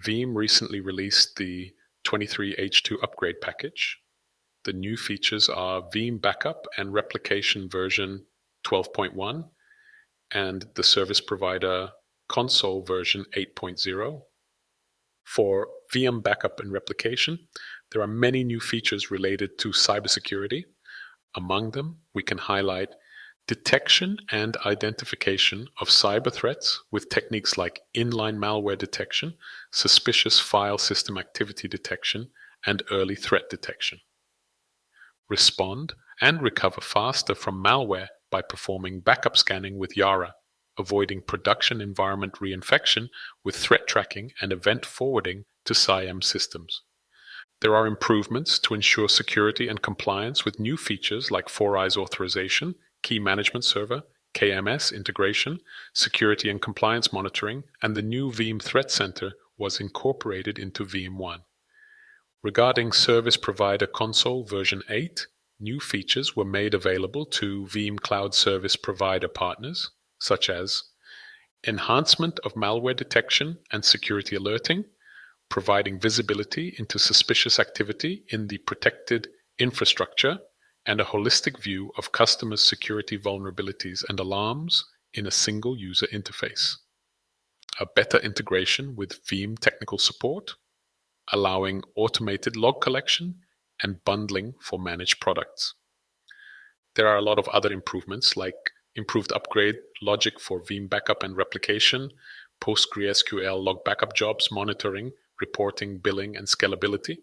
Veeam recently released the 23H2 upgrade package. The new features are Veeam Backup and Replication version 12.1 and the Service Provider Console version 8.0. For Veeam Backup and Replication, there are many new features related to cybersecurity. Among them, we can highlight detection and identification of cyber threats with techniques like inline malware detection, suspicious file system activity detection, and early threat detection. Respond and recover faster from malware by performing backup scanning with Yara, avoiding production environment reinfection with threat tracking and event forwarding to SIEM systems. There are improvements to ensure security and compliance with new features like 4-eyes authorization, Key Management Server, KMS integration, security and compliance monitoring, and the new Veeam Threat Center was incorporated into Veeam 1. Regarding Service Provider Console version 8, new features were made available to Veeam Cloud Service Provider partners, such as enhancement of malware detection and security alerting, providing visibility into suspicious activity in the protected infrastructure, and a holistic view of customers' security vulnerabilities and alarms in a single user interface. A better integration with Veeam technical support, allowing automated log collection and bundling for managed products. There are a lot of other improvements like improved upgrade logic for Veeam backup and replication, PostgreSQL log backup jobs monitoring, reporting, billing, and scalability.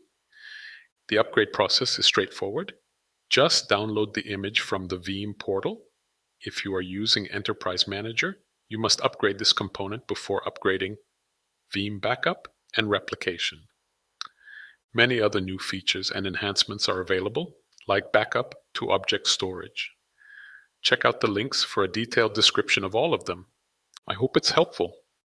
The upgrade process is straightforward. Just download the image from the Veeam portal. If you are using Enterprise Manager, you must upgrade this component before upgrading Veeam Backup and Replication. Many other new features and enhancements are available, like backup to object storage. Check out the links for a detailed description of all of them. I hope it's helpful.